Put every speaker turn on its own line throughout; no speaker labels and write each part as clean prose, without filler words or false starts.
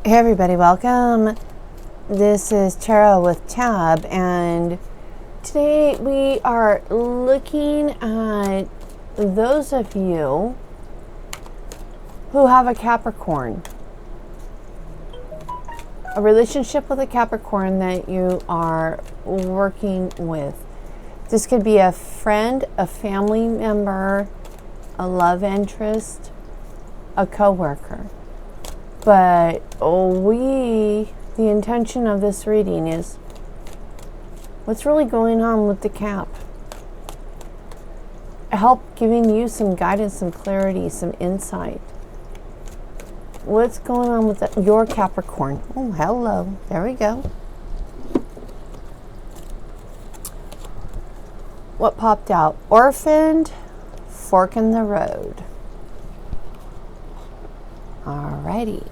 Hey everybody, welcome. This is Tara with Tab, and today we are looking at those of you who have a Capricorn, a relationship with a Capricorn that you are working with. This could be a friend, a family member, a love interest, a coworker. But the intention of this reading is what's really going on with the Cap. Help giving you some guidance, some clarity, some insight. What's going on with your Capricorn? Oh, hello. There we go. What popped out? Orphaned, fork in the road. Alrighty.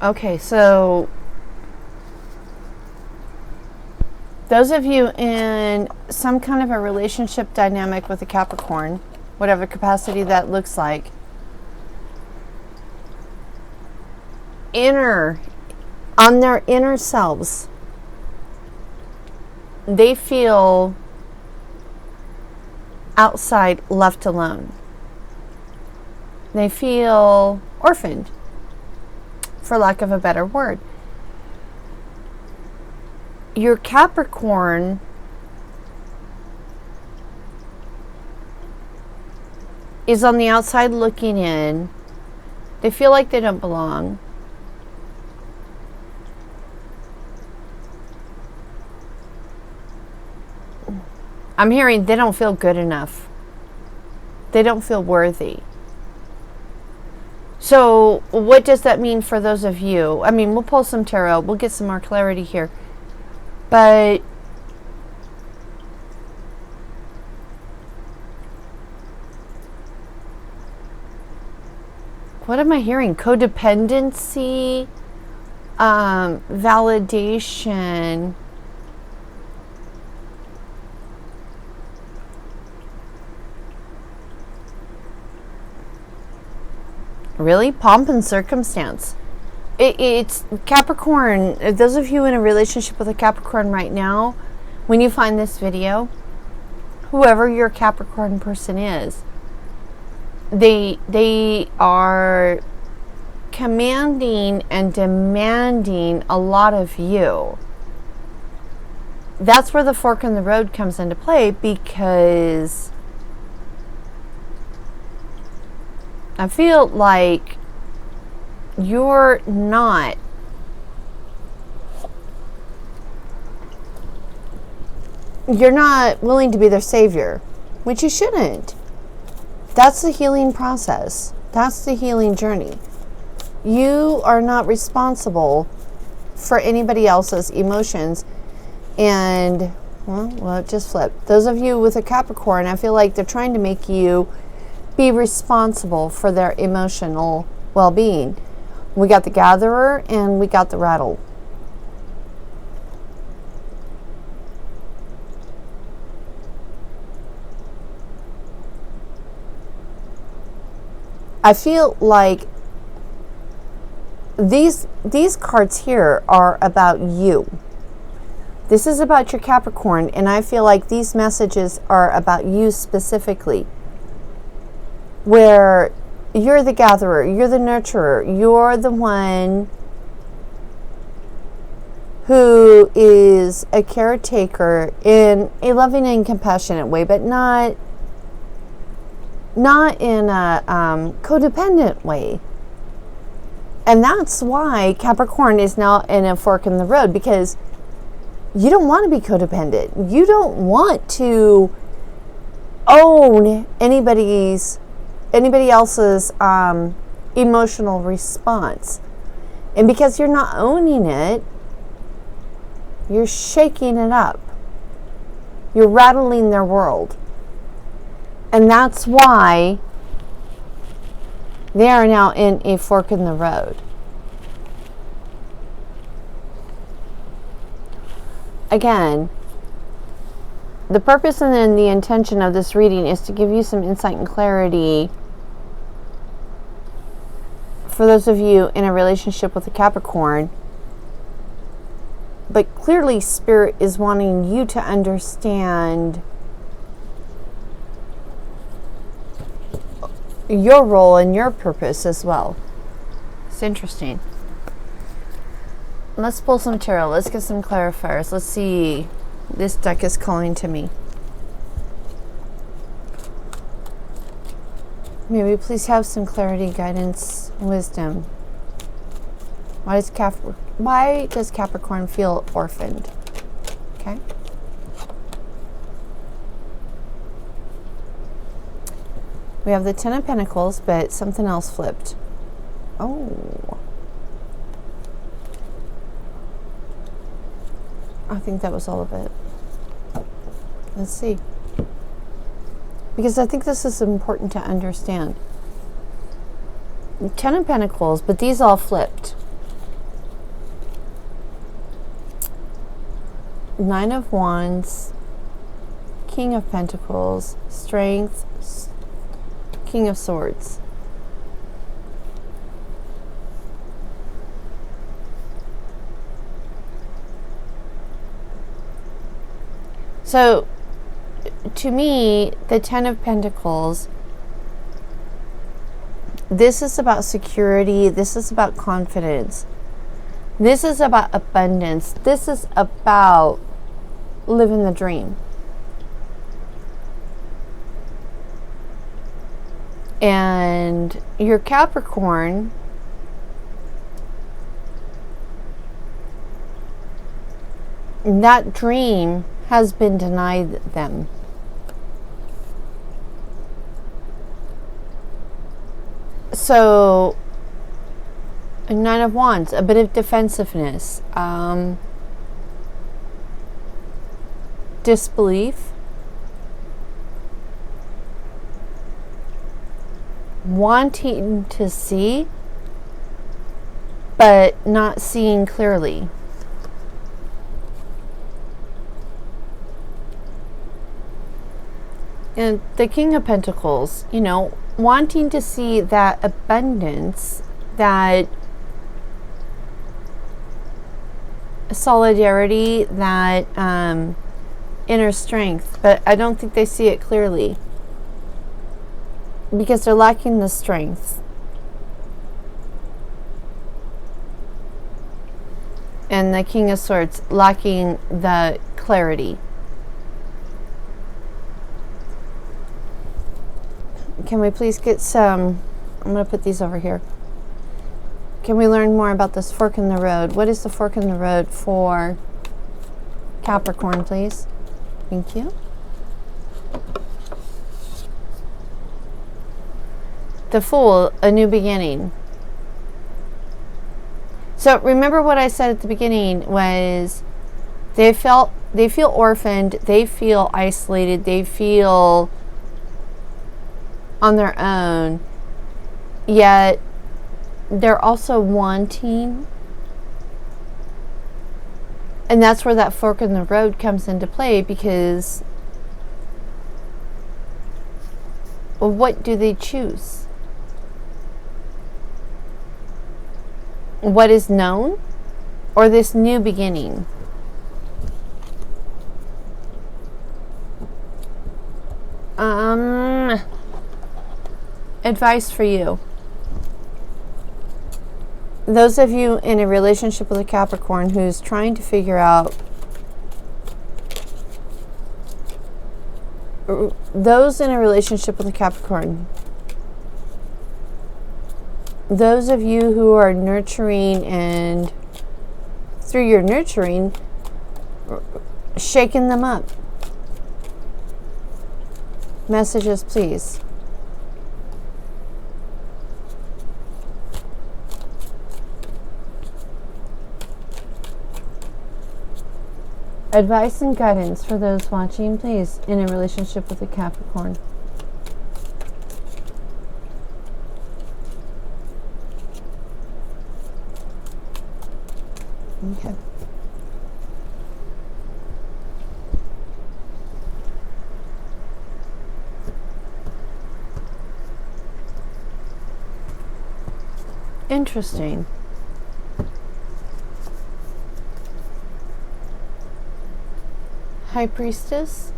Okay, so those of you in some kind of a relationship dynamic with a Capricorn, whatever capacity that looks like, on their inner selves, they feel outside, left alone. They feel orphaned, for lack of a better word. Your Capricorn is on the outside looking in. They feel like they don't belong. I'm hearing they don't feel good enough. They don't feel worthy. So what does that mean for those of you? I mean, we'll pull some tarot. We'll get some more clarity here. But what am I hearing? Codependency, validation. Really? Pomp and circumstance. It's Capricorn. Those of you in a relationship with a Capricorn right now, when you find this video, whoever your Capricorn person is, they are commanding and demanding a lot of you. That's where the fork in the road comes into play, because I feel like you're not willing to be their savior, which you shouldn't. That's the healing process. That's the healing journey. You are not responsible for anybody else's emotions. And, well, it just flipped. Those of you with a Capricorn, I feel like they're trying to make you be responsible for their emotional well-being. We got the Gatherer and we got the Rattle. I feel like these cards here are about you. This is about your Capricorn, and I feel like these messages are about you specifically, where you're the gatherer, you're the nurturer, you're the one who is a caretaker in a loving and compassionate way, but not in a codependent way. And that's why Capricorn is now in a fork in the road, because you don't want to be codependent. You don't want to own anybody else's emotional response. And because you're not owning it, you're shaking it up. You're rattling their world. And that's why they are now in a fork in the road. Again, the purpose and then the intention of this reading is to give you some insight and clarity for those of you in a relationship with a Capricorn. But clearly Spirit is wanting you to understand your role and your purpose as well. It's interesting. Let's pull some tarot. Let's get some clarifiers. Let's see. This deck is calling to me. May we please have some clarity, guidance, wisdom. Why does Capricorn feel orphaned? Okay. We have the Ten of Pentacles, but something else flipped. Oh. I think that was all of it. Let's see. Because I think this is important to understand. Ten of Pentacles, but these all flipped. Nine of Wands, King of Pentacles, Strength, King of Swords. So, to me, the Ten of Pentacles, this is about security. This is about confidence. This is about abundance. This is about living the dream. And your Capricorn, that dream has been denied them. So, a Nine of Wands, a bit of defensiveness, disbelief, wanting to see, but not seeing clearly. And the King of Pentacles, you know, wanting to see that abundance, that solidarity, that inner strength, but I don't think they see it clearly because they're lacking the strength. And the King of Swords lacking the clarity. Can we please get some, I'm going to put these over here. Can we learn more about this fork in the road? What is the fork in the road for Capricorn, please? Thank you. The Fool, a new beginning. So remember what I said at the beginning was they feel orphaned, they feel isolated, they feel on their own, yet they're also wanting, and that's where that fork in the road comes into play, because well, what do they choose? What is known or this new beginning? Advice for you. Those of you in a relationship with a Capricorn who's trying to figure out, those in a relationship with a Capricorn, those of you who are nurturing and through your nurturing, shaking them up. Messages, please. Advice and guidance for those watching, please, in a relationship with a Capricorn. Okay. Interesting. High Priestess.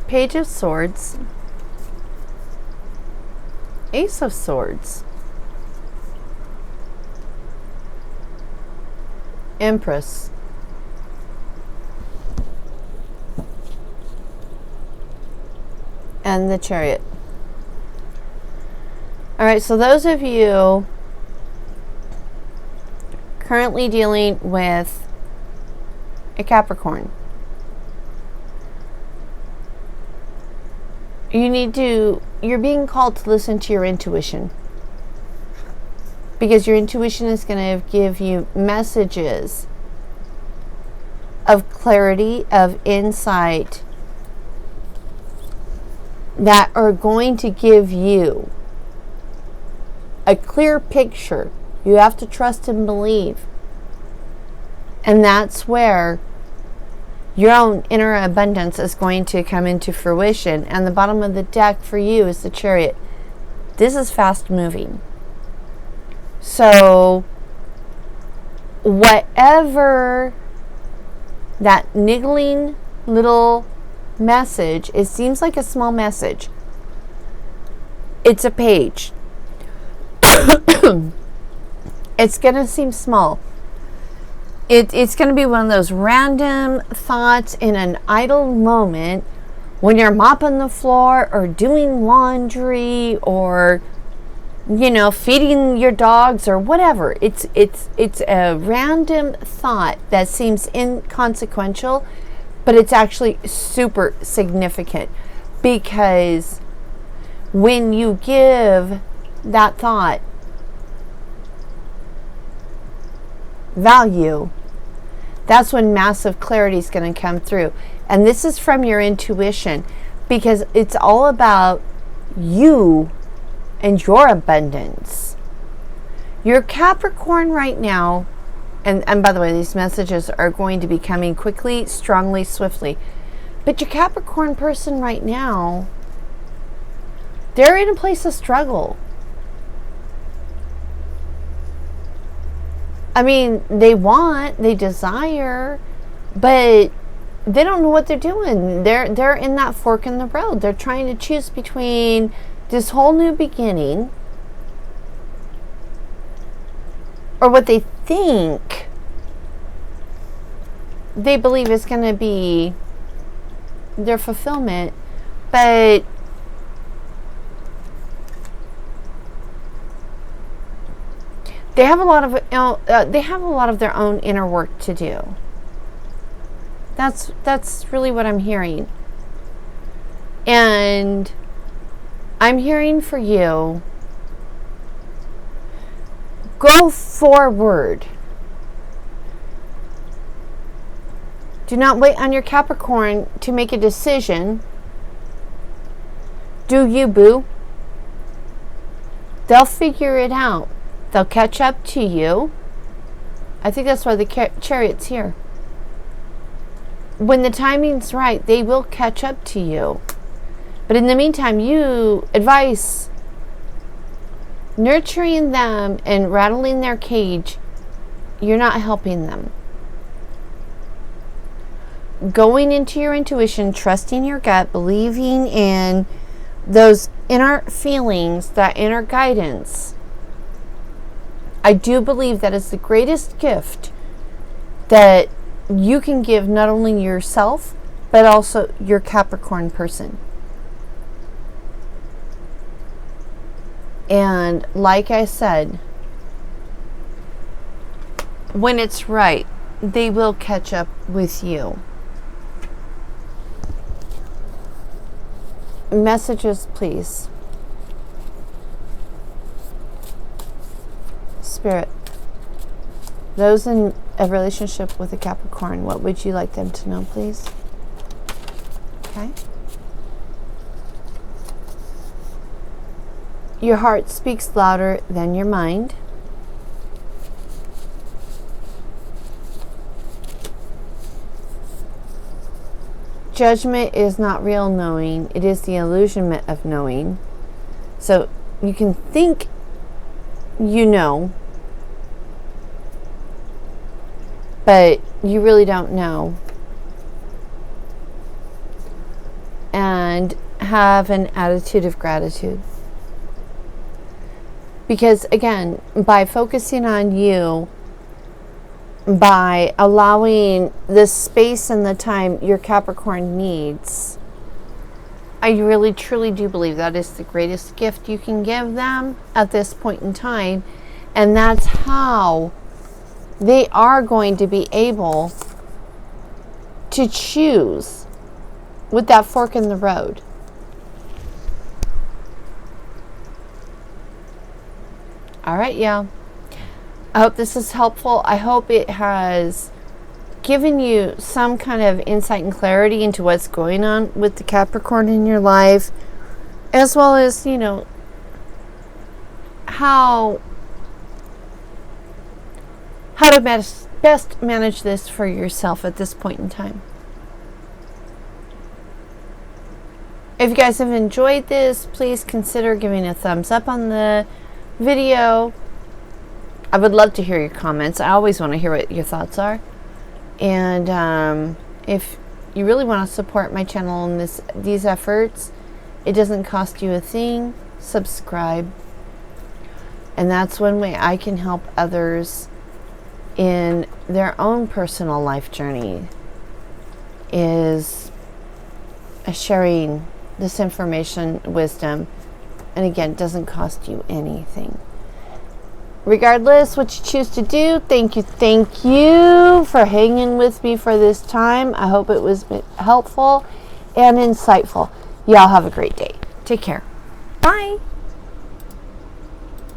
Page of Swords. Ace of Swords. Empress. And the Chariot. All right, so those of you currently dealing with a Capricorn, you're being called to listen to your intuition, because your intuition is going to give you messages of clarity, of insight, that are going to give you a clear picture. You have to trust and believe. And that's where your own inner abundance is going to come into fruition. And the bottom of the deck for you is the Chariot. This is fast moving. So whatever that niggling little message, it seems like a small message. It's a page. It's going to seem small. It's going to be one of those random thoughts in an idle moment when you're mopping the floor or doing laundry or, you know, feeding your dogs or whatever. It's a random thought that seems inconsequential, but it's actually super significant, because when you give that thought value, that's when massive clarity is going to come through. And this is from your intuition, because it's all about you and your abundance. Your Capricorn right now, and by the way, these messages are going to be coming quickly, strongly, swiftly. But your Capricorn person right now, they're in a place of struggle. I mean, they desire, but they don't know what they're doing. They're in that fork in the road. They're trying to choose between this whole new beginning, or what they think they believe is going to be their fulfillment, but they have a lot of their own inner work to do. That's really what I'm hearing. And I'm hearing for you, go forward. Do not wait on your Capricorn to make a decision. Do you, boo? They'll figure it out. They'll catch up to you. I think that's why the Chariot's here. When the timing's right, they will catch up to you. But in the meantime, you advise nurturing them and rattling their cage. You're not helping them. Going into your intuition, trusting your gut, believing in those inner feelings, that inner guidance. I do believe that is the greatest gift that you can give, not only yourself, but also your Capricorn person. And like I said, when it's right, they will catch up with you. Messages, please. Spirit, those in a relationship with a Capricorn, what would you like them to know, please? Okay. Your heart speaks louder than your mind. judgment is not real knowing. It is the illusionment of knowing. So you can think you know, but you really don't know. And have an attitude of gratitude. Because again, by focusing on you, by allowing the space and the time your Capricorn needs, I really truly do believe that is the greatest gift you can give them at this point in time. And that's how they are going to be able to choose with that fork in the road. All right, yeah. I hope this is helpful. I hope it has given you some kind of insight and clarity into what's going on with the Capricorn in your life, as well as, you know, how to best manage this for yourself at this point in time. If you guys have enjoyed this, please consider giving a thumbs up on the video. I would love to hear your comments. I always want to hear what your thoughts are. And if you really want to support my channel and these efforts, it doesn't cost you a thing. Subscribe. And that's one way I can help others in their own personal life journey, is sharing this information, wisdom. And again, it doesn't cost you anything. Regardless what you choose to do, thank you for hanging with me for this time. I hope it was helpful and insightful. Y'all have a great day. Take care. Bye.